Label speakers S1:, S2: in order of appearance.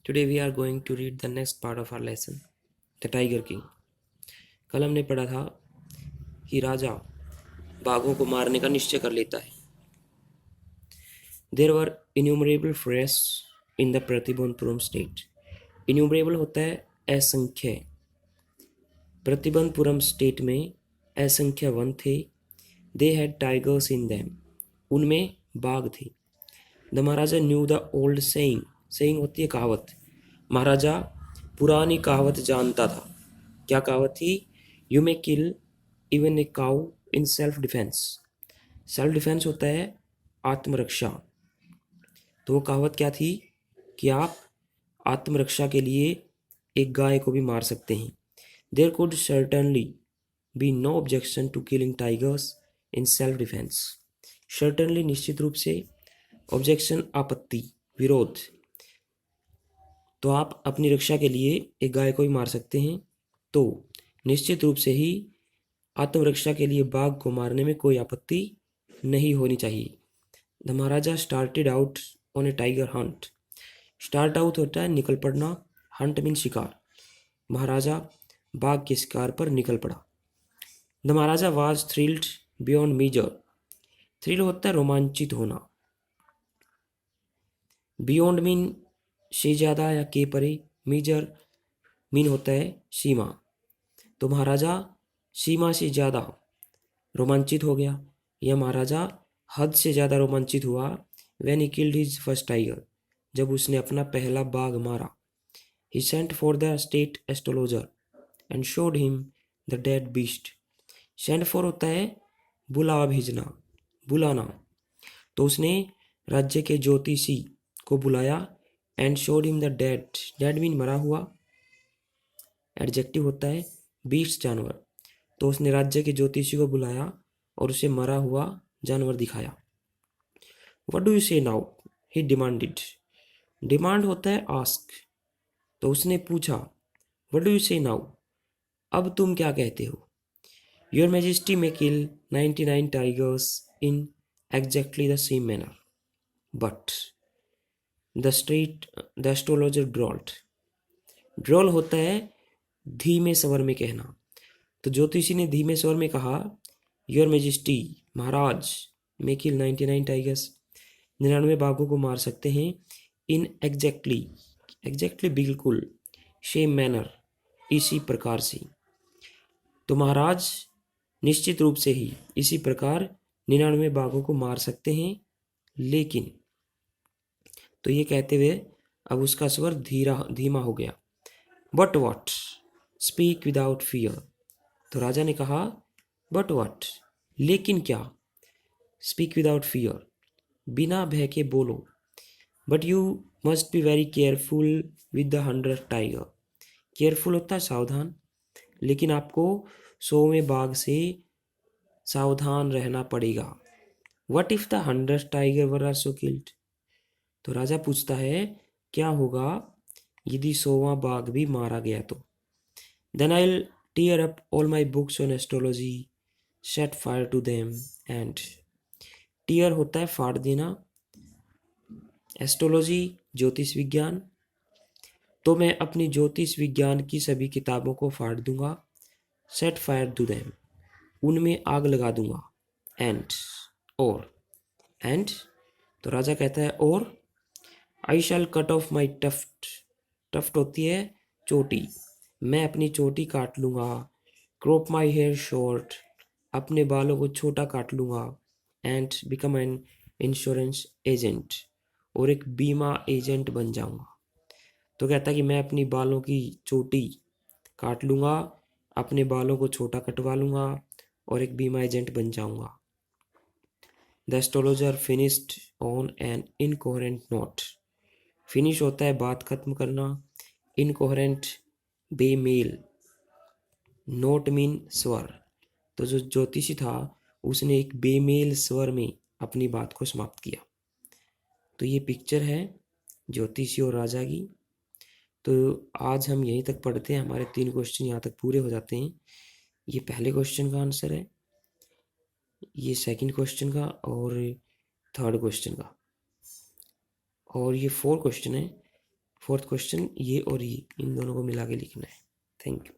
S1: Today we are going to read the next part of our lesson, The Tiger King. कल हमने पढ़ा था कि राजा बाघों को मारने का निश्चय कर लेता है. There were innumerable forests in the Pratibandapuram state. Innumerable होता है असंख्य. प्रतिबंधपुरम स्टेट में असंख्य वन थे. They had tigers in them. उनमें बाघ थे. The Maharaja knew the old saying. Saying होती है कहावत. महाराजा पुरानी कहावत जानता था. क्या कहावत थी? You may kill even a cow in self defence. Self defence होता है आत्मरक्षा. तो वो कहावत क्या थी कि आप आत्मरक्षा के लिए एक गाय को भी मार सकते हैं. There could certainly be no objection to killing tigers in self defence. Certainly निश्चित रूप से, ऑब्जेक्शन आपत्ति, विरोध. तो आप अपनी रक्षा के लिए एक गाय को भी मार सकते हैं. तो निश्चित रूप से ही आत्मरक्षा के लिए बाघ को मारने में कोई आपत्ति नहीं होनी चाहिए. The Maharaja started out on A tiger Hunt. Start out होता है निकल पड़ना, हंट मीन शिकार. महाराजा बाघ के शिकार पर निकल पड़ा. The maharaja was thrilled beyond measure. Thrill होता है रोमांचित होना. बियॉन्ड मीन से ज़्यादा या के परे. मीजर मीन होता है सीमा. तो महाराजा सीमा से ज़्यादा रोमांचित हो गया या महाराजा हद से ज़्यादा रोमांचित हुआ when he killed his first tiger. जब उसने अपना पहला बाघ मारा. He sent for the state astrologer and showed him the dead beast. Sent for होता है बुला भेजना, बुलाना. तो उसने राज्य के ज्योतिषी को बुलाया and showed him the dead. Dead mean मरा हुआ. एडजेक्टिव होता है बीस्ट जानवर. तो उसने राज्य के ज्योतिषी को बुलाया और उसे मरा हुआ जानवर दिखाया. What do you say now? He demanded. Demand होता है आस्क. तो उसने पूछा what do you say now? अब तुम क्या कहते हो? Your majesty may kill 99 tigers in exactly the same manner but the astrologer drawled. Drawl होता है धीमे स्वर में कहना. तो ज्योतिषी ने धीमे स्वर में कहा your majesty, Maharaj, may kill 99 tigers, 99 बाघों को मार सकते हैं. इन एग्जैक्टली, एग्जैक्टली बिल्कुल, सेम मैनर, इसी प्रकार से. तो महाराज निश्चित रूप से ही इसी प्रकार 99 बाघों को मार सकते हैं. लेकिन, तो ये कहते हुए अब उसका स्वर धीमा हो गया. But what? Speak without fear. तो राजा ने कहा बट वॉट, लेकिन क्या? स्पीक विदाउट फियर, बिना भय के बोलो. But you must be very careful with the 100 tiger. Careful होता है सावधान. लेकिन आपको 100वें बाघ से सावधान रहना पड़ेगा. What if the 100 tiger were also killed. तो राजा पूछता है क्या होगा यदि 100वां बाघ भी मारा गया तो? Then I will tear up all my books on astrology, set fire to them and. Tear होता है फाड़ देना. एस्ट्रोलॉजी ज्योतिष विज्ञान. तो मैं अपनी ज्योतिष विज्ञान की सभी किताबों को फाड़ दूंगा. सेट फायर टू देम, उनमें आग लगा दूंगा. एंड, और. एंड, तो राजा कहता है और. I shall cut off my tuft. Tuft होती है चोटी. मैं अपनी चोटी काट लूँगा. क्रॉप माई हेयर शॉर्ट, अपने बालों को छोटा काट लूँगा. And become an insurance agent, और एक बीमा एजेंट बन जाऊँगा. तो कहता है कि मैं अपनी बालों की चोटी काट लूँगा, अपने बालों को छोटा कटवा लूँगा और एक बीमा एजेंट बन जाऊँगा. The astrologer finished on an incoherent note. Finish होता है बात खत्म करना. इनकोहेरेंट बेमेल. नोट मीन स्वर. तो जो ज्योतिषी था उसने एक बेमेल स्वर में अपनी बात को समाप्त किया. तो ये पिक्चर है ज्योतिषी और राजा की. तो आज हम यहीं तक पढ़ते हैं. हमारे 3 क्वेश्चन यहाँ तक पूरे हो जाते हैं. ये पहले क्वेश्चन का आंसर है, ये सेकंड क्वेश्चन का और थर्ड क्वेश्चन का. और ये 4 क्वेश्चन है. फोर्थ क्वेश्चन ये और ये इन दोनों को मिला के लिखना है। Thank you.